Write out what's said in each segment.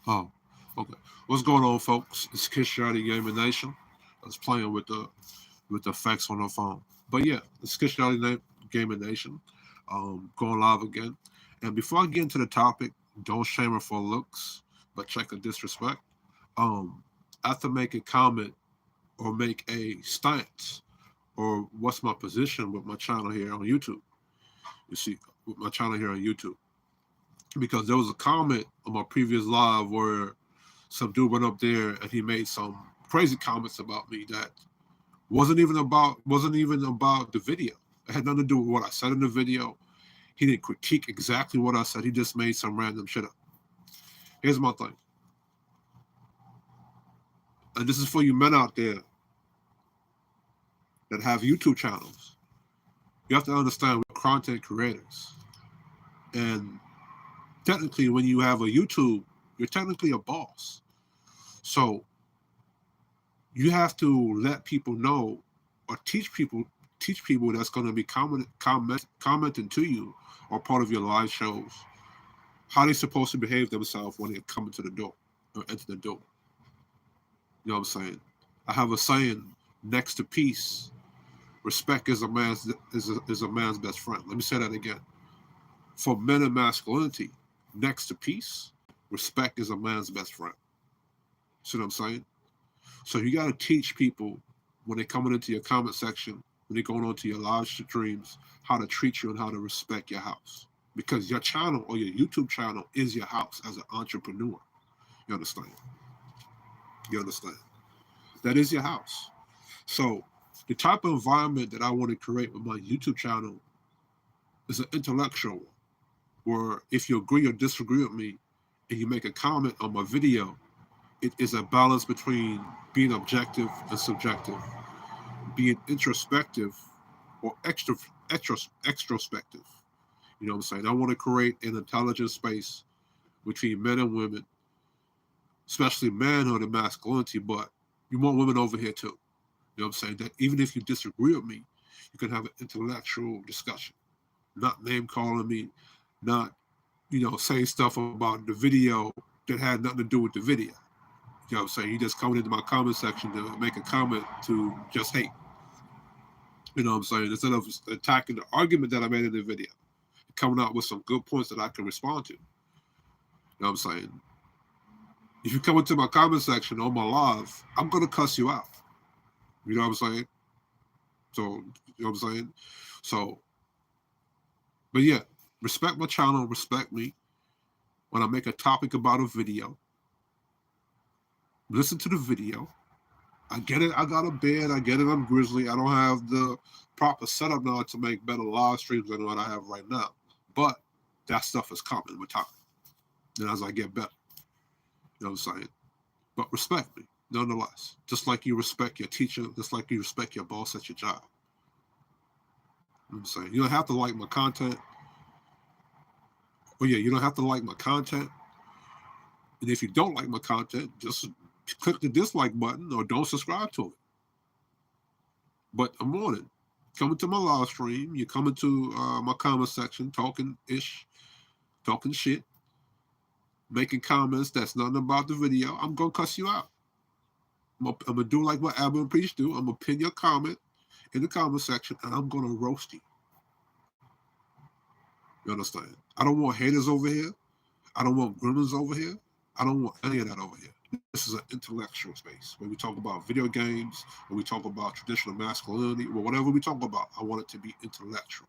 Oh, okay. What's going on, folks? It's Christianity Gaming Nation. I was playing with the effects on the phone. But yeah, it's Gaming Nation. Going live again. And before I get into the topic, don't shame her for looks, but check her disrespect. I have to make a comment or make a stance or what's my position with my channel here on YouTube. You see, with my channel here on YouTube. Because there was a comment on my previous live where some dude went up there and he made some crazy comments about me that wasn't even about the video. It had nothing to do with what I said in the video. He didn't critique exactly what I said. He just made some random shit up. Here's my thing, and this is for you men out there that have YouTube channels. You have to understand we're content creators, and technically, when you have a YouTube, you're technically a boss. So you have to let people know or teach people that's going to be commenting to you or part of your live shows how they're supposed to behave themselves when they come into the door or enter the door. You know what I'm saying? I have a saying: next to peace, respect is a man's best friend. Let me say that again. For men and masculinity, next to peace, respect is a man's best friend. See what I'm saying? So you got to teach people when they're coming into your comment section, when they're going onto your live streams, how to treat you and how to respect your house. Because your channel or your YouTube channel is your house as an entrepreneur. You understand? You understand? That is your house. So the type of environment that I want to create with my YouTube channel is an intellectual one, where if you agree or disagree with me and you make a comment on my video, it is a balance between being objective and subjective, being introspective or extrospective. You know what I'm saying? I want to create an intelligent space between men and women, especially manhood and masculinity, but you want women over here too. You know what I'm saying? That even if you disagree with me, you can have an intellectual discussion, not name calling me, not, saying stuff about the video that had nothing to do with the video. You know what I'm saying? You just coming into my comment section to make a comment to just hate. You know what I'm saying? Instead of attacking the argument that I made in the video, coming out with some good points that I can respond to. You know what I'm saying? If you come into my comment section on my live, I'm gonna cuss you out. You know what I'm saying? So, you know what I'm saying? So, but yeah, respect my channel, respect me. When I make a topic about a video, listen to the video. I get it. I got a bed. I get it. I'm grizzly. I don't have the proper setup now to make better live streams than what I have right now. But that stuff is coming with time. And as I get better, you know what I'm saying? But respect me, nonetheless. Just like you respect your teacher, just like you respect your boss at your job. You know what I'm saying? You don't have to like my content. Oh yeah, you don't have to like my content. And if you don't like my content, just click the dislike button or don't subscribe to it. But I'm on it. Coming to my live stream, you come into my comment section, talking shit, making comments that's nothing about the video. I'm gonna cuss you out. I'm gonna do like what Abba and Preach do. I'm gonna pin your comment in the comment section, and I'm gonna roast you. You understand? I don't want haters over here. I don't want gremlins over here. I don't want any of that over here. This is an intellectual space where we talk about video games, where we talk about traditional masculinity, or whatever we talk about. I want it to be intellectual.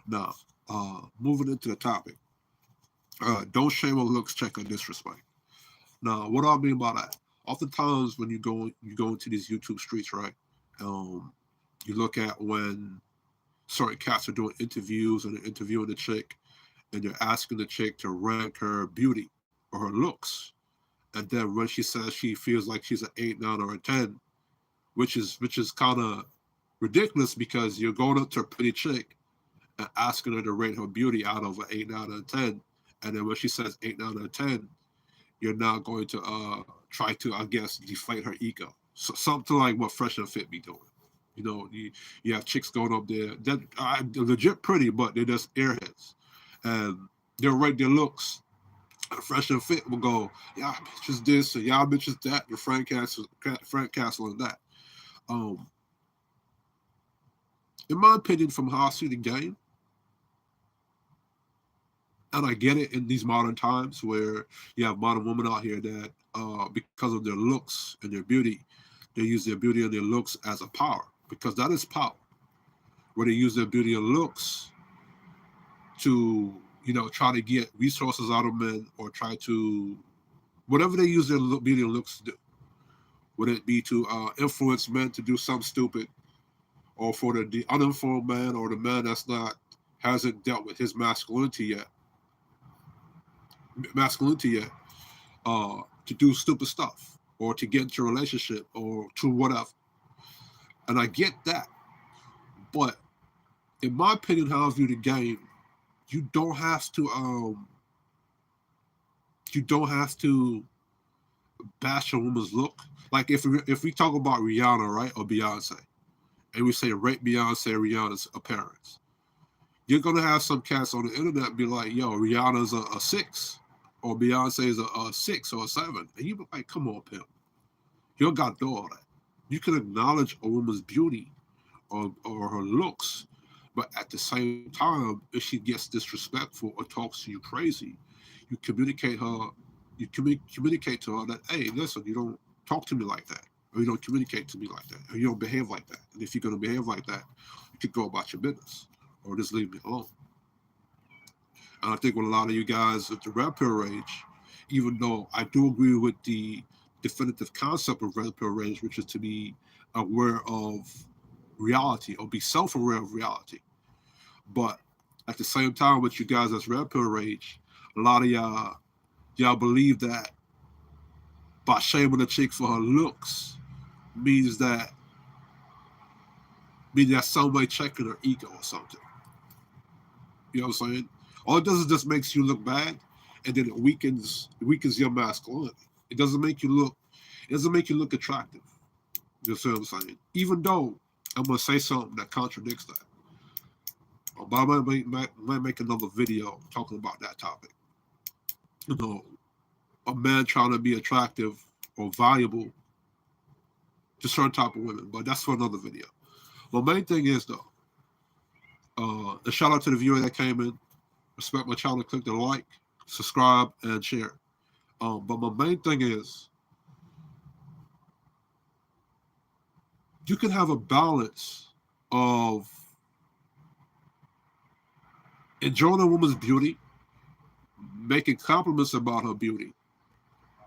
Now, moving into the topic, don't shame or looks, check or disrespect. Now, what do I mean by that? Oftentimes, when you go into these YouTube streets, right? You look at when certain cats are doing interviews and they're interviewing the chick, and they're asking the chick to rank her beauty or her looks. And then when she says she feels like she's an 8, 9, or a 10, which is kind of ridiculous because you're going up to a pretty chick and asking her to rate her beauty out of an 8, 9, or 10. And then when she says 8, 9, or 10, you're now going to try to, I guess, deflate her ego. So something like what Fresh and Fit be doing. You have chicks going up there that are legit pretty, but they're just airheads. And they'll rate their looks A Fresh and Fit will go, y'all bitches this and y'all bitches that, your Frank Castle and that. Um, in my opinion, from how I see the game, and I get it in these modern times where you have modern women out here that, because of their looks and their beauty, they use their beauty and their looks as a power, because that is power, where they use their beauty and looks to, try to get resources out of men, or try to, whatever they use their beauty and looks to do. Would it be to influence men to do something stupid, or for the uninformed man, or the man that's not, hasn't dealt with his masculinity yet, to do stupid stuff, or to get into a relationship, or to whatever. And I get that, but in my opinion, how I view the game, you don't have to bash a woman's look. Like if we talk about Rihanna, right, or Beyonce, and we say rate Beyonce or Rihanna's appearance, you're gonna have some cats on the internet be like, "Yo, Rihanna's a 6, or Beyonce is a 6 or a 7," and you be like, "Come on, pimp, you don't got to do all that." You can acknowledge a woman's beauty, or her looks, but at the same time, if she gets disrespectful or talks to you crazy, you communicate to her that, hey, listen, you don't talk to me like that, or you don't communicate to me like that, or you don't behave like that. And if you're going to behave like that, you could go about your business, or just leave me alone. And I think with a lot of you guys at the red pill rage, even though I do agree with the definitive concept of red pill rage, which is to be aware of reality, or be self-aware of reality. But at the same time, with you guys as red pill rage, a lot of y'all believe that by shaming a chick for her looks means that some way checking her ego or something. You know what I'm saying? All it does is just makes you look bad, and then it weakens your masculinity. It doesn't make you look attractive. You see what I'm saying? Even though I'm gonna say something that contradicts that. But I might make another video talking about that topic. You know, a man trying to be attractive or valuable to certain type of women, but that's for another video. The main thing is though, a shout out to the viewer that came in. Respect my channel, click the like, subscribe, and share. But my main thing is, you can have a balance of enjoying a woman's beauty, making compliments about her beauty,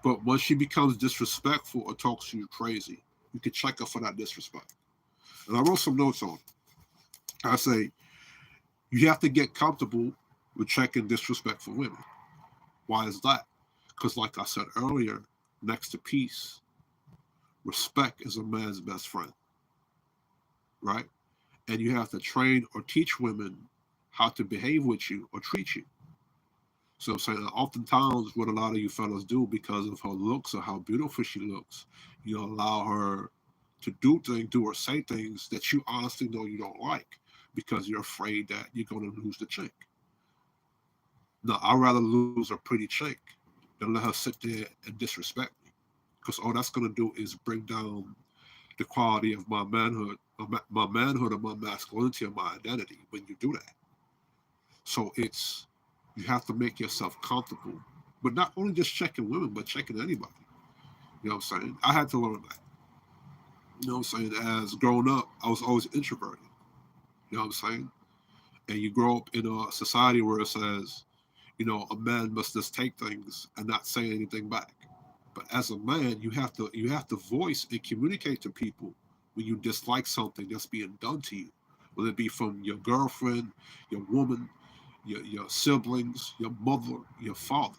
but when she becomes disrespectful or talks to you crazy, you can check her for that disrespect. And I wrote some notes on it. I say, you have to get comfortable with checking disrespectful women. Why is that? Because like I said earlier, next to peace, respect is a man's best friend, right? And you have to train or teach women how to behave with you or treat you. So I'm saying, oftentimes what a lot of you fellas do, because of her looks or how beautiful she looks, you allow her to do or say things that you honestly know you don't like, because you're afraid that you're going to lose the chick. Now, I'd rather lose a pretty chick than let her sit there and disrespect me, because all that's going to do is bring down the quality of my manhood, and my masculinity and my identity when you do that. So you have to make yourself comfortable, but not only just checking women, but checking anybody. You know what I'm saying? I had to learn that. You know what I'm saying? As growing up, I was always introverted. You know what I'm saying? And you grow up in a society where it says, a man must just take things and not say anything back. But as a man, you have to voice and communicate to people when you dislike something that's being done to you, whether it be from your girlfriend, your woman, your siblings, your mother, your father.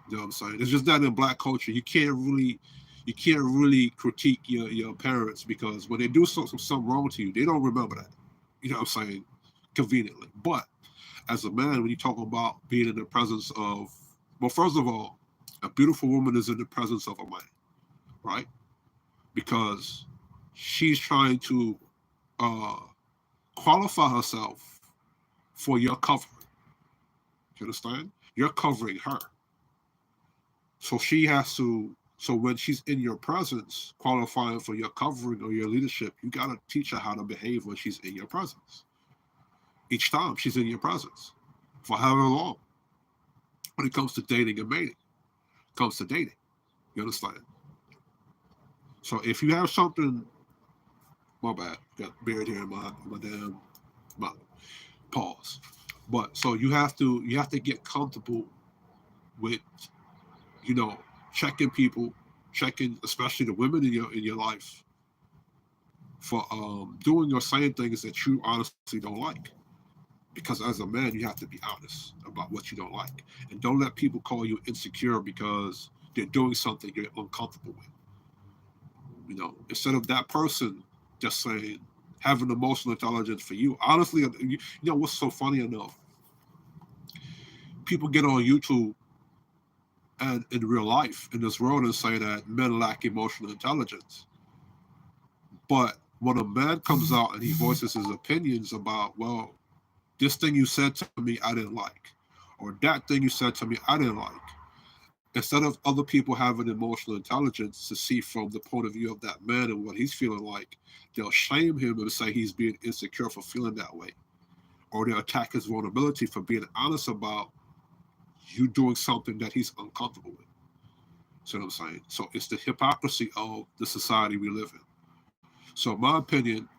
You know what I'm saying? It's just that in black culture, you can't really critique your parents, because when they do something wrong to you, they don't remember that. You know what I'm saying? Conveniently. But as a man, when you talk about being in the presence of, well, first of all, a beautiful woman is in the presence of a man, right? Because she's trying to uh, qualify herself for your covering. You understand? You're covering her. So she has to. So when she's in your presence, qualifying for your covering or your leadership, you gotta teach her how to behave when she's in your presence. Each time she's in your presence, for however long. When it comes to dating and mating, comes to dating, you understand? So if you have something, my bad, got buried here in my damn my pause. But so you have to get comfortable with, you know, checking people, checking especially the women in your life for doing or saying things that you honestly don't like. Because as a man, you have to be honest about what you don't like, and don't let people call you insecure because they're doing something you're uncomfortable with. You know, instead of that person just saying having emotional intelligence for you. Honestly, you know what's so funny enough? People get on YouTube and in real life in this world and say that men lack emotional intelligence. But when a man comes out and he voices his opinions about, well, this thing you said to me I didn't like, or that thing you said to me I didn't like, instead of other people having emotional intelligence to see from the point of view of that man and what he's feeling like, they'll shame him and say he's being insecure for feeling that way, or they'll attack his vulnerability for being honest about you doing something that he's uncomfortable with. See what I'm saying? So it's the hypocrisy of the society we live in. So in my opinion,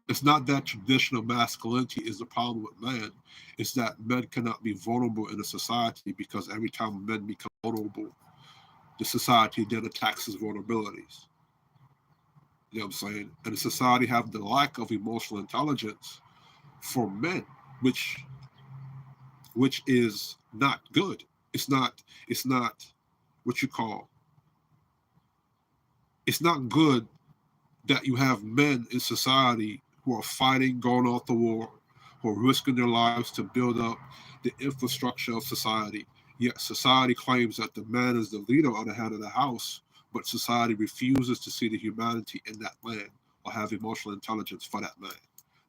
it's not that traditional masculinity is the problem with men. It's that men cannot be vulnerable in a society because every time men become vulnerable, the society then attacks his vulnerabilities. You know what I'm saying? And the society have the lack of emotional intelligence for men, which is not good. It's not what you call, it's not good that you have men in society who are fighting, going off the war, who are risking their lives to build up the infrastructure of society. Yet society claims that the man is the leader or the head of the house, but society refuses to see the humanity in that man or have emotional intelligence for that man,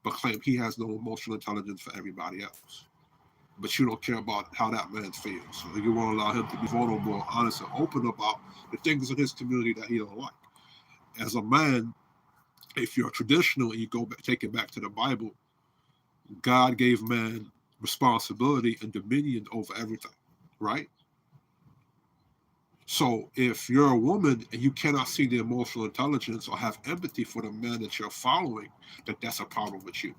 but claim he has no emotional intelligence for everybody else. But you don't care about how that man feels. So you won't allow him to be vulnerable, honest, and open about the things in his community that he don't like. As a man, if you're traditional and you go back, take it back to the Bible, God gave man responsibility and dominion over everything, right? So if you're a woman and you cannot see the emotional intelligence or have empathy for the man that you're following, then that's a problem with you.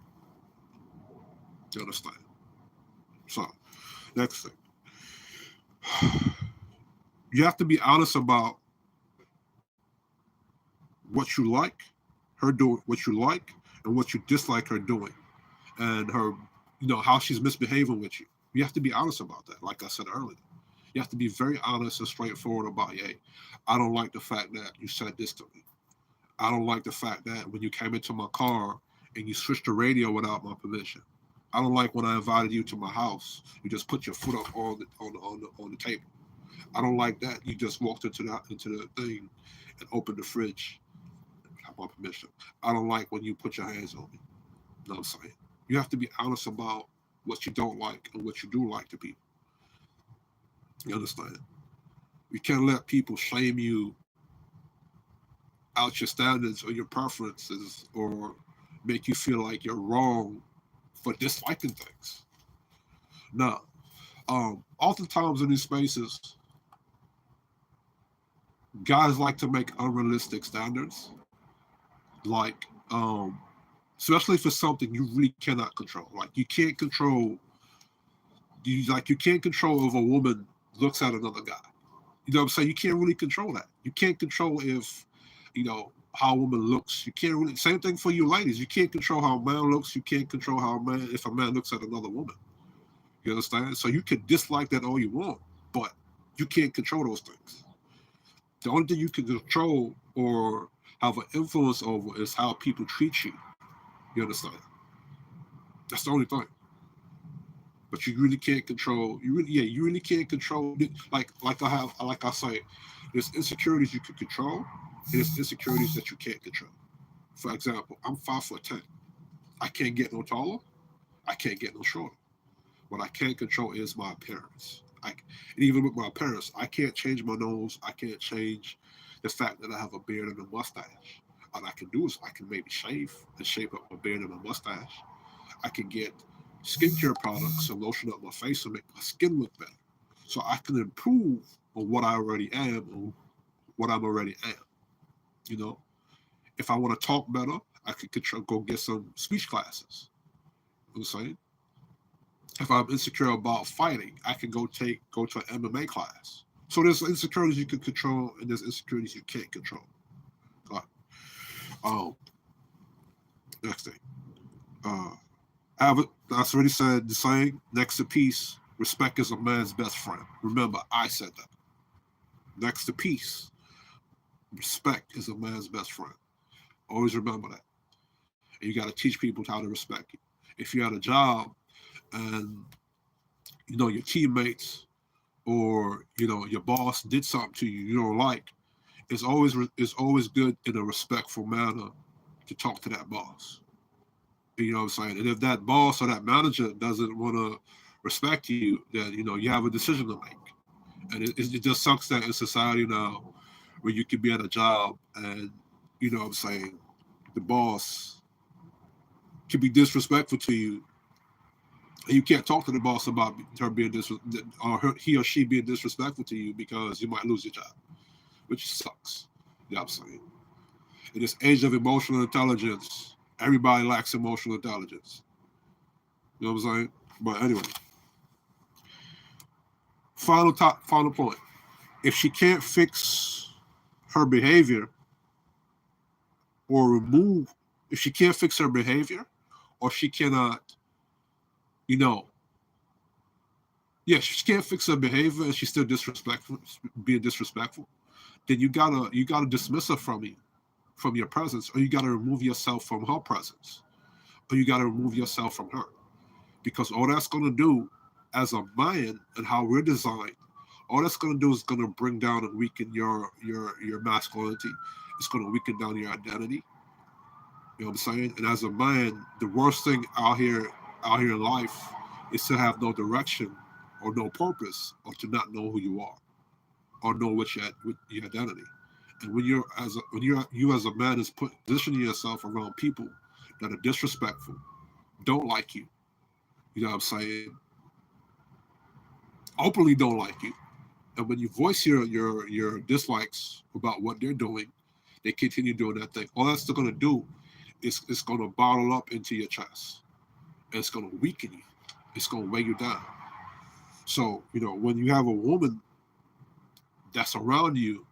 You understand? So next thing, you have to be honest about what you like her doing, what you like, and what you dislike her doing, and her, you know, how she's misbehaving with you. You have to be honest about that. Like I said earlier, you have to be very honest and straightforward about, hey, I don't like the fact that you said this to me. I don't like the fact that when you came into my car and you switched the radio without my permission. I don't like when I invited you to my house, you just put your foot up on the table. I don't like that you just walked into the thing and opened the fridge without my permission. I don't like when you put your hands on me. You know what I'm saying? You have to be honest about what you don't like and what you do like to people. You understand? You can't let people shame you out your standards or your preferences or make you feel like you're wrong for disliking things. No. Oftentimes in these spaces, guys like to make unrealistic standards, like especially for something you really cannot control. Like you can't control you can't control if a woman looks at another guy. You know what I'm saying? You can't really control that. You can't control if, you know, how a woman looks. You can't really, same thing for you ladies. You can't control how a man looks. You can't control how a man, if a man looks at another woman. You understand? So you can dislike that all you want, but you can't control those things. The only thing you can control or have an influence over is how people treat you. You understand? That's the only thing. But you really can't control. You really can't control. Like I say, there's insecurities you can control, and there's insecurities that you can't control. For example, I'm 5'10". I can't get no taller. I can't get no shorter. What I can't control is my appearance. And even with my parents, I can't change my nose. I can't change the fact that I have a beard and a mustache. All I can do is I can maybe shave and shape up my beard and my mustache. I can get skincare products and lotion up my face and make my skin look better. So I can improve on what I already am or what I'm already am. You know, if I want to talk better, I could go get some speech classes. You know what I'm saying? If I'm insecure about fighting, I can go to an MMA class. So there's insecurities you can control and there's insecurities you can't control. Right. Um, Next thing. That's already said the saying, next to peace, respect is a man's best friend. Remember, I said that. Next to peace, respect is a man's best friend. Always remember that. And you got to teach people how to respect you. If you're at a job and your teammates or your boss did something to you you don't like, it's always good in a respectful manner to talk to that boss. You know what I'm saying? And if that boss or that manager doesn't want to respect you, then you have a decision to make. And it just sucks that in society now, where you can be at a job and what I'm saying, the boss can be disrespectful to you, and you can't talk to the boss about her being he or she being disrespectful to you because you might lose your job, which sucks. You know what I'm saying? In this age of emotional intelligence, everybody lacks emotional intelligence. You know what I'm saying? But anyway, final point. If she can't fix her behavior if she can't fix her behavior, or she cannot, she can't fix her behavior and she's still being disrespectful, then you gotta dismiss her from your presence, or you gotta remove yourself from her presence, or you gotta remove yourself from her, because all that's gonna do, as a man and how we're designed, all that's gonna do is gonna bring down and weaken your masculinity. It's gonna weaken down your identity. You know what I'm saying? And as a man, the worst thing out here in life is to have no direction or no purpose, or to not know who you are, or know what your identity. And when you as a man is positioning yourself around people that are disrespectful, don't like you, you know what I'm saying, openly don't like you, and when you voice your dislikes about what they're doing, they continue doing that thing. All that's going to do is it's going to bottle up into your chest, and it's going to weaken you. It's going to weigh you down. So when you have a woman that's around you,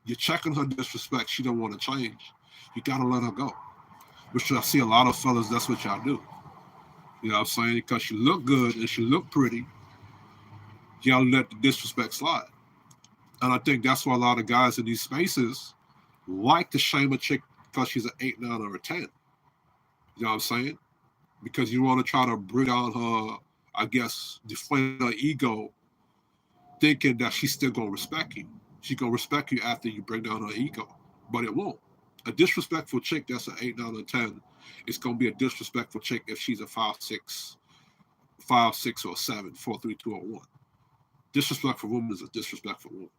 you're checking her disrespect. She don't want to change. You got to let her go. Which I see a lot of fellas. That's what y'all do. You know what I'm saying? Because she look good and she look pretty, y'all let the disrespect slide. And I think that's why a lot of guys in these spaces like to shame a chick because she's an 8, 9, or a 10. You know what I'm saying? Because you want to try to bring down her, I guess, deflate her ego, thinking that she's still going to respect you. She's going to respect you after you bring down her ego. But it won't. A disrespectful chick that's an 8, 9, or 10 is going to be a disrespectful chick if she's a 5'6", or 7, 4, 3, 2, or 1. Disrespectful woman is a disrespectful woman,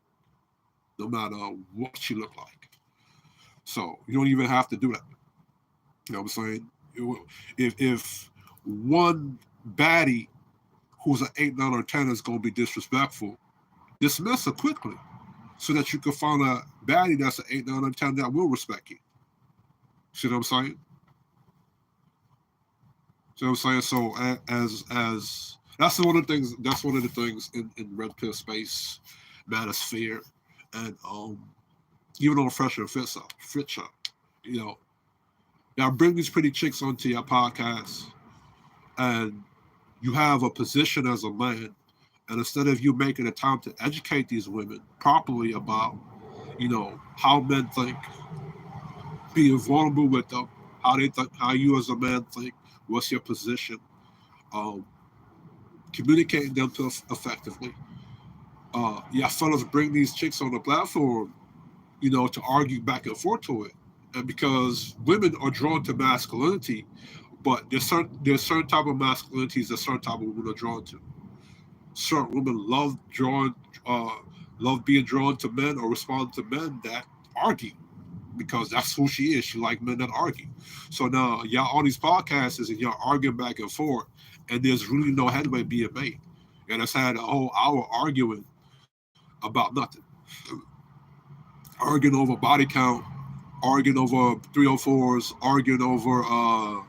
no matter what she look like. So you don't even have to do that. You know what I'm saying? If one baddie who's an 8, 9, or 10 is going to be disrespectful, dismiss her quickly, so that you can find a baddie that's an 8, 9, or 10 that will respect you. See what I'm saying? See what I'm saying? So as that's one of the things in red pill space, manosphere, and even on Fresh and Fit Show, y'all bring these pretty chicks onto your podcast, and you have a position as a man, and instead of you making a time to educate these women properly about, how men think, being vulnerable with them, how they think, how you as a man think, what's your position, communicating them to effectively. Yeah, fellas bring these chicks on the platform, to argue back and forth to it. And because women are drawn to masculinity, but there's certain type of masculinities that certain type of women are drawn to. Certain women love being drawn to men or responding to men that argue because that's who she is. She like men that argue. So now y'all on these podcasts and y'all arguing back and forth, and there's really no headway being made. And it's had a whole hour arguing about nothing, arguing over body count, arguing over 304s, arguing over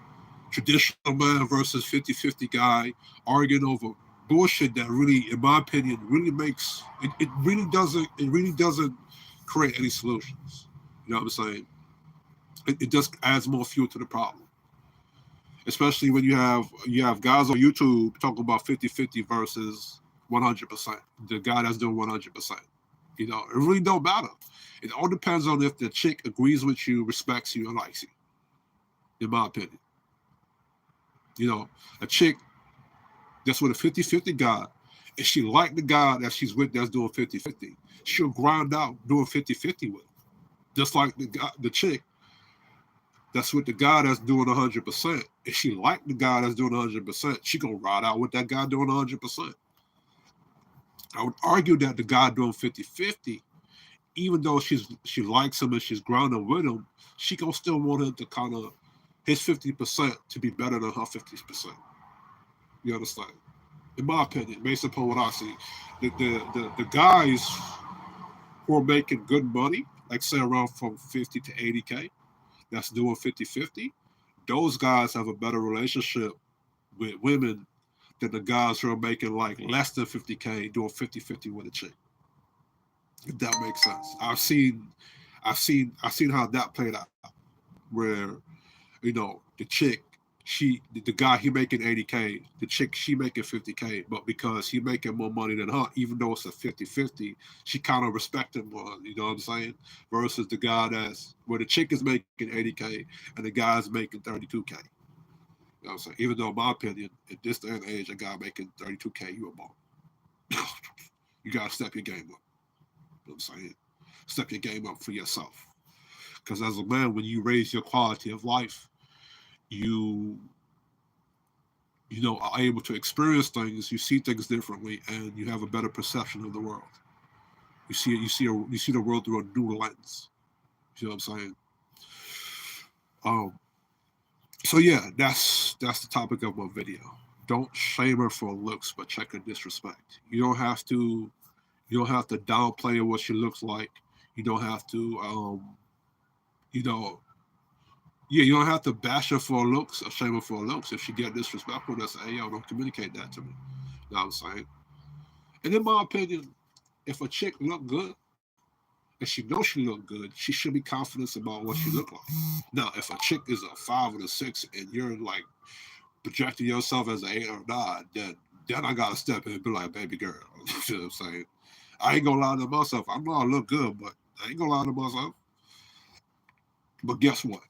traditional man versus 50-50 guy, arguing over bullshit that really, in my opinion, really makes it really doesn't create any solutions. You know what I'm saying? It just adds more fuel to the problem. Especially when you have guys on YouTube talking about 50-50 versus 100%. The guy that's doing 100%. It really don't matter. It all depends on if the chick agrees with you, respects you, and likes you. In my opinion, a chick that's with a 50-50 guy, if she like the guy that she's with that's doing 50-50, she'll grind out doing 50-50 with him. Just like the chick that's with the guy that's doing 100%. If she like the guy that's doing 100%, she gonna ride out with that guy doing 100%. I would argue that the guy doing 50-50, even though she likes him and she's grounded with him, she gonna still want him to kind of his 50% to be better than her 50%. You understand? In my opinion, based upon what I see, the guys who are making good money, like say around from 50 to 80K, that's doing 50-50, those guys have a better relationship with women than the guys who are making like less than 50K doing 50-50 with a chick. If that makes sense. I've seen how that played out, where the chick, the guy he making 80K, the chick she making 50K, but because he making more money than her, even though it's a 50-50, she kind of respect him more, you know what I'm saying? Versus the guy that's where the chick is making 80K and the guy's making 32K. You know what I'm saying? Even though in my opinion, in this day and age, a guy making 32K, you a bum. You gotta step your game up. You know what I'm saying? Step your game up for yourself. Because as a man, when you raise your quality of life, you are able to experience things, you see things differently, and you have a better perception of the world. You see the world through a new lens. You know what I'm saying? Um, so yeah, that's the topic of my video. Don't shame her for looks, but check her disrespect. You don't have to downplay what she looks like. You don't have to you know you don't have to bash her for looks or shame her for looks. If she get disrespectful, just say, hey, yo, don't communicate that to me. You know what I'm saying? And in my opinion, if a chick look good and she knows she look good, she should be confident about what she look like. Now, if a chick is a 5 or a 6 and you're like projecting yourself as an 8 or 9, then I gotta step in and be like, baby girl. You know what I'm saying? I ain't gonna lie to myself. I know I look good, but I ain't gonna lie to myself. But guess what?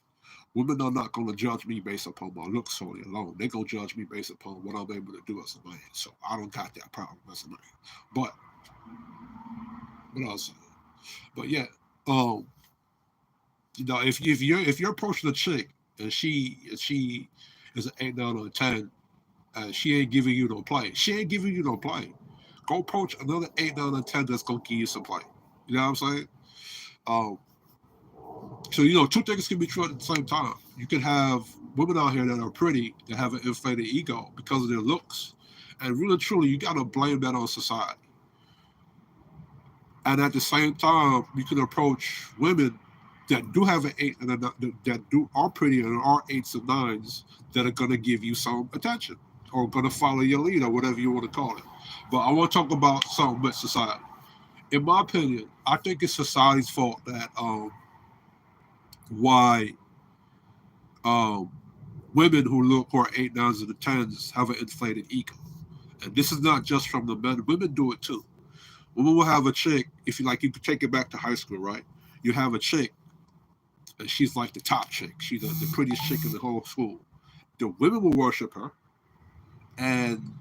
Women are not going to judge me based upon my looks solely alone. They're going to judge me based upon what I'm able to do as a man. So I don't got that problem as a man. But what else? But yeah, um, if you're approaching a chick and she is an 8, 9, or a 10, she ain't giving you no play. She ain't giving you no play. Go approach another 8, 9, or 10 that's going to give you some play. You know what I'm saying? Um, So, two things can be true at the same time. You can have women out here that are pretty, that have an inflated ego because of their looks. And really, truly, you got to blame that on society. And at the same time, you can approach women that do have an 8 and that do are pretty and are 8s and 9s that are going to give you some attention or going to follow your lead or whatever you want to call it. But I want to talk about something with society. In my opinion, I think it's society's fault that why um, women who are 8, 9s, and 10s have an inflated ego. And this is not just from the men. Women do it too. Women will have a chick, if you like, you could take it back to high school, right? You have a chick, and she's like the top chick. She's the prettiest chick in the whole school. The women will worship her. And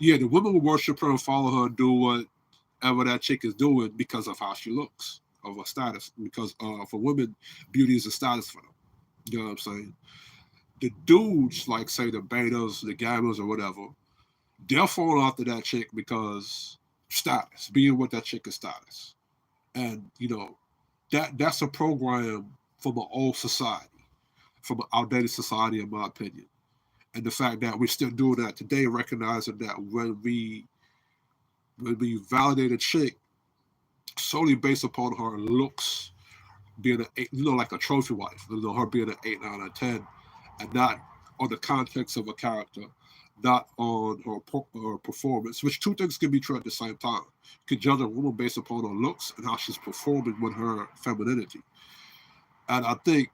yeah, the women will worship her and follow her and do whatever that chick is doing because of how she looks, of her status. Because for women, beauty is a status for them. You know what I'm saying? The dudes, like say the betas, the gammas, or whatever, They'll fall after that chick because status, being with that chick is status. And that's a program from an old society, from an outdated society, in my opinion. And the fact that we're still doing that today, recognizing that when we validate a chick solely based upon her looks, being like a trophy wife, her being an 8, 9, or 10, and not on the context of a character, not on her performance, which two things can be true at the same time. You can judge a woman based upon her looks and how she's performing with her femininity. And I think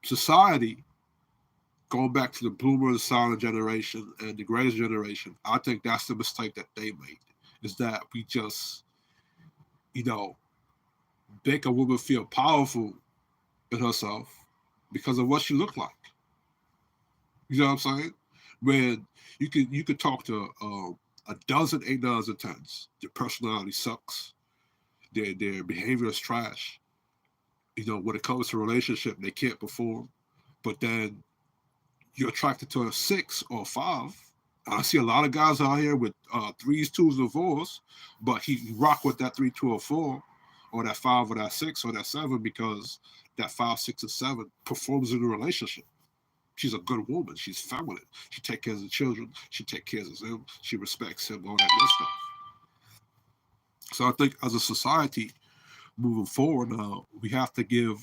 society, going back to the boomer and silent generation and the greatest generation, I think that's the mistake that they made, is that we just, make a woman feel powerful in herself because of what she looked like. You know what I'm saying? When you could talk to a dozen 8, 9s, and 10s, their personality sucks, their behavior is trash. When it comes to a relationship, they can't perform. But then you're attracted to a 6 or a 5. I see a lot of guys out here with 3s, 2s, and 4s, but he rock with that 3, 2, or 4, or that 5, or that 6, or that 7, because that 5, 6, and 7 performs in a relationship. She's a good woman. She's feminine. She takes care of the children. She takes care of him. She respects him, all that good stuff. So I think as a society, moving forward now, we have to give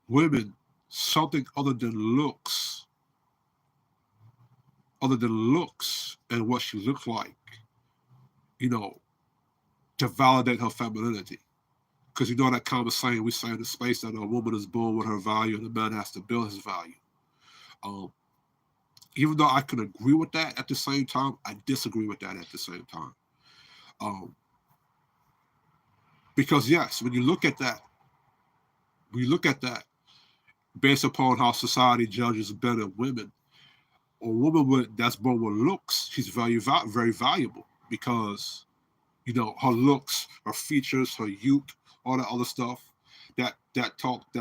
women something other than looks and what she looks like, to validate her femininity. Because that common saying we say in the space that a woman is born with her value and a man has to build his value. Even though I can agree with that, at the same time, I disagree with that at the same time. Because yes, when you look at that based upon how society judges men and women, a woman that's born with looks, she's very valuable because, her looks, her features, her youth, all that other stuff, that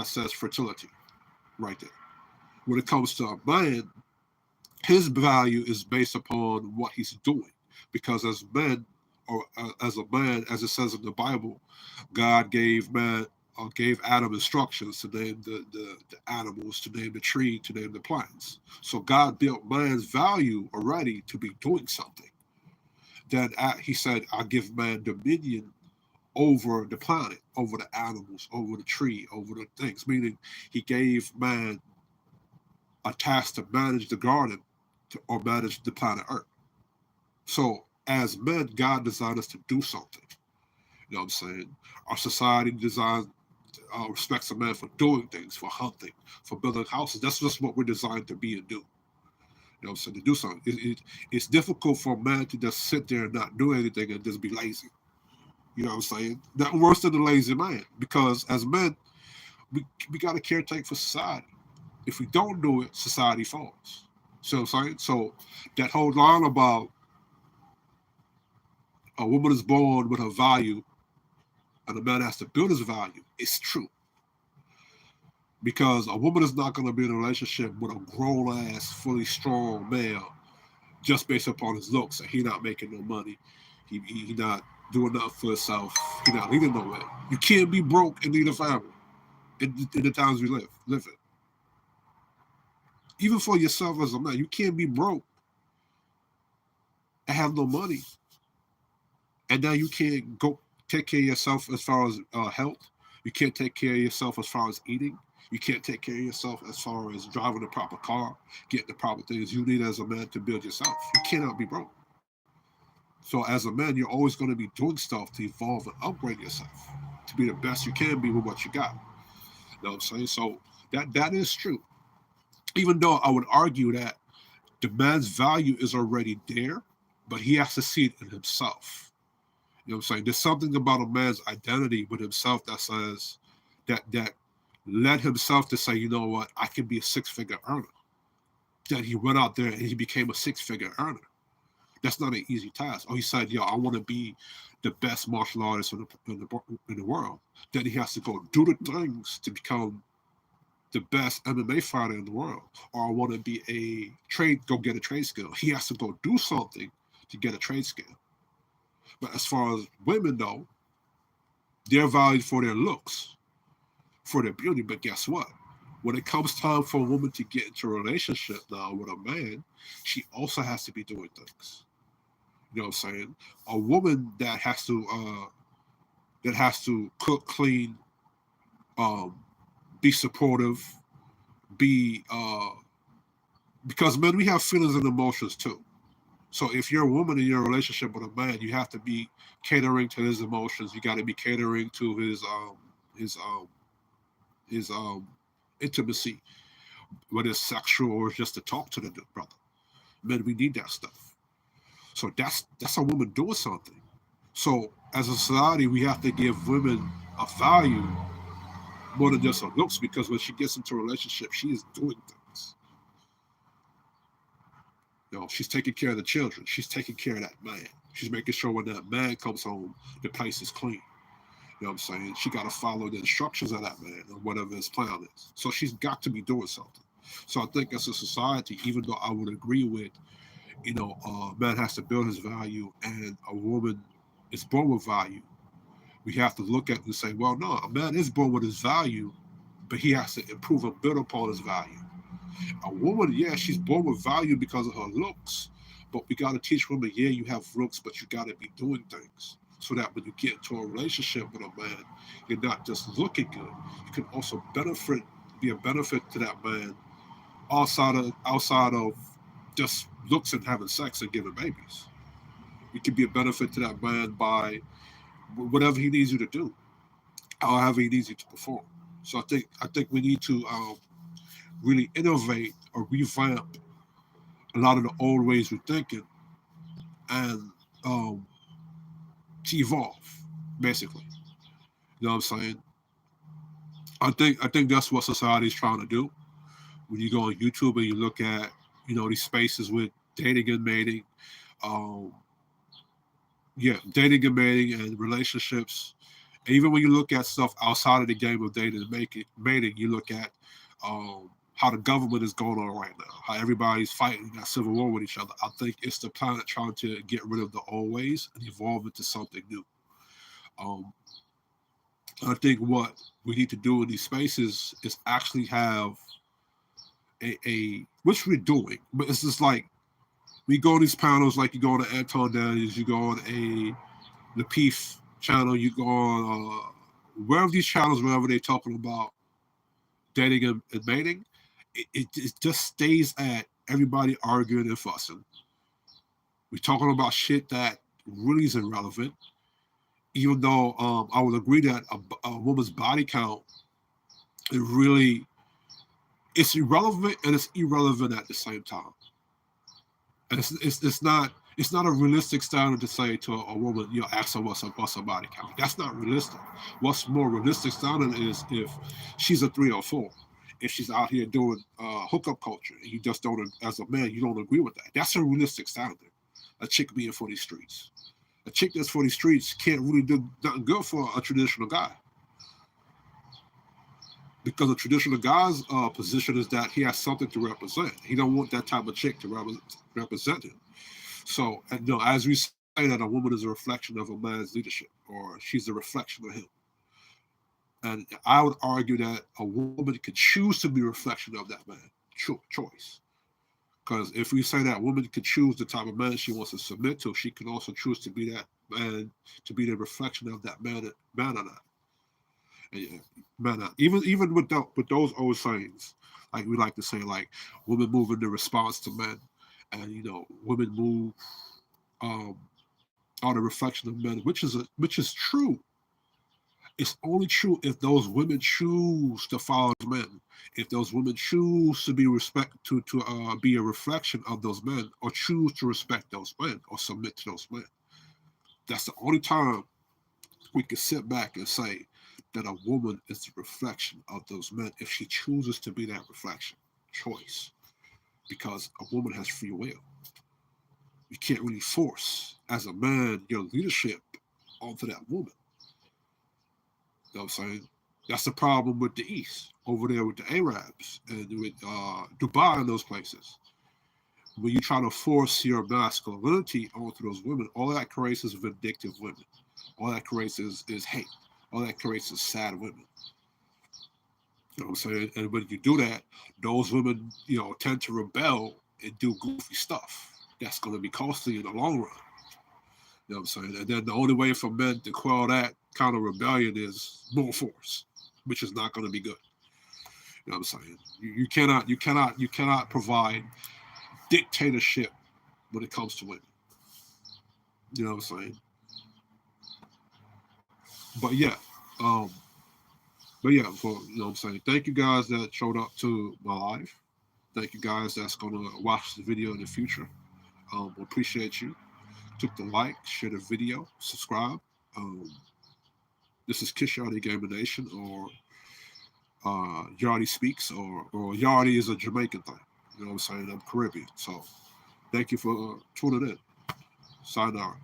says fertility right there. When it comes to a man, his value is based upon what he's doing, because as a man, as it says in the Bible, God gave Adam instructions to name the animals, to name the tree, to name the plants. So God built man's value already to be doing something. Then he said, I give man dominion over the planet, over the animals, over the tree, over the things, meaning he gave man a task to manage the garden or manage the planet Earth. So as men, God designed us to do something. You know what I'm saying? Our society respects a man for doing things, for hunting, for building houses. That's just what we're designed to be and do. You know what I'm saying? To do something. It's difficult for a man to just sit there and not do anything and just be lazy. You know what I'm saying? That worse than the lazy man. Because as men, we got to caretake for society. If we don't do it, society falls. See what I'm saying? So that whole line about a woman is born with her value and a man has to build his value is true. Because a woman is not going to be in a relationship with a grown-ass, fully strong male just based upon his looks and he not making no money. He not doing nothing for himself. He not leading nowhere. You can't be broke and lead a family in the times we live in. Even for yourself as a man, you can't be broke and have no money. And now you can't go take care of yourself as far as health. You can't take care of yourself as far as eating. You can't take care of yourself as far as driving the proper car, getting the proper things you need as a man to build yourself. You cannot be broke. So as a man, you're always going to be doing stuff to evolve and upgrade yourself, to be the best you can be with what you got. You know what I'm saying? So that is true. Even though I would argue that the man's value is already there, but he has to see it in himself. You know what I'm saying? There's something about a man's identity with himself that says that led himself to say, you know what, I can be a 6-figure earner. That he went out there and he became a 6-figure earner. That's not an easy task. Or he said, yo, I want to be the best martial artist in the world. Then he has to go do the things to become the best MMA fighter in the world, or I want to be go get a trade skill. He has to go do something to get a trade skill. But as far as women, though, they're valued for their looks, for their beauty. But guess what? When it comes time for a woman to get into a relationship now with a man, she also has to be doing things. You know what I'm saying? A woman that has to cook, clean, be supportive, be because men, we have feelings and emotions too. So if you're a woman in your relationship with a man, you have to be catering to his emotions. You got to be catering to his his intimacy, whether it's sexual or just to talk to the brother. Men, we need that stuff. So that's a woman doing something. So as a society, we have to give women a value more than just her looks, because when she gets into a relationship, she is doing things. You know, she's taking care of the children. She's taking care of that man. She's making sure when that man comes home, the place is clean. You know what I'm saying? She got to follow the instructions of that man or whatever his plan is. So she's got to be doing something. So I think as a society, even though I would agree with, a man has to build his value and a woman is born with value, we have to look at it and say, well, no, a man is born with his value, but he has to improve and build upon his value. A woman, yeah, she's born with value because of her looks, but we got to teach women, yeah, you have looks, but you got to be doing things so that when you get into a relationship with a man, you're not just looking good. You can also be a benefit to that man outside of just looks and having sex and giving babies. You can be a benefit to that man by whatever he needs you to do, however he needs you to perform. So I think we need to really innovate or revamp a lot of the old ways we're thinking and to evolve, basically. You know what I'm saying? I think that's what society's trying to do. When you go on YouTube and you look at, these spaces with dating and mating, um, dating and mating and relationships. And even when you look at stuff outside of the game of dating and mating, you look at how the government is going on right now, how everybody's fighting that civil war with each other. I think it's the planet trying to get rid of the old ways and evolve into something new. Um, I think what we need to do in these spaces is actually have which we're doing, but it's just like we go on these panels, like you go on the Anton Daniels, you go on the Peace channel, you go on wherever these channels, wherever they're talking about dating and mating, it just stays at everybody arguing and fussing. We're talking about shit that really is irrelevant, even though I would agree that a woman's body count, it's irrelevant and it's irrelevant at the same time. And it's not a realistic standard to say to a woman, ask her what's her body count. That's not realistic. What's more realistic standard is if she's a 3 or 4, if she's out here doing hookup culture, and you just don't, as a man, you don't agree with that. That's a realistic standard. A chick being for these streets. A chick that's for these streets can't really do nothing good for a traditional guy. Because a traditional guy's position is that he has something to represent. He don't want that type of chick to represent him. So, as we say that a woman is a reflection of a man's leadership, or she's a reflection of him. And I would argue that a woman can choose to be a reflection of that man. Choice. Because if we say that a woman can choose the type of man she wants to submit to, she can also choose to be that man, to be the reflection of that man or not. And, man, even with those old sayings, like we like to say, like women move in the response to men, and women move are the reflection of men, which is true. It's only true if those women choose to follow men. If those women choose to be be a reflection of those men, or choose to respect those men or submit to those men. That's the only time we can sit back and say that a woman is the reflection of those men, if she chooses to be that reflection. Choice. Because a woman has free will. You can't really force, as a man, your leadership onto that woman. You know what I'm saying? That's the problem with the East, over there with the Arabs and with Dubai and those places. When you try to force your masculinity onto those women, all that creates is vindictive women. All that creates is hate. All that creates is sad women. You know what I'm saying? And when you do that, those women, tend to rebel and do goofy stuff. That's going to be costly in the long run. You know what I'm saying? And then the only way for men to quell that kind of rebellion is more force, which is not going to be good. You know what I'm saying? You cannot provide dictatorship when it comes to women. You know what I'm saying? But yeah, um, for what I'm saying, thank you guys that showed up to my live. Thank you guys that's gonna watch the video in the future. Appreciate you. Took the like, share the video, subscribe. Um, this is Kish Yardi Gamer Nation, or Yardi Speaks, or Yardi is a Jamaican thing. You know what I'm saying? I'm Caribbean. So thank you for tuning in. Sayonara.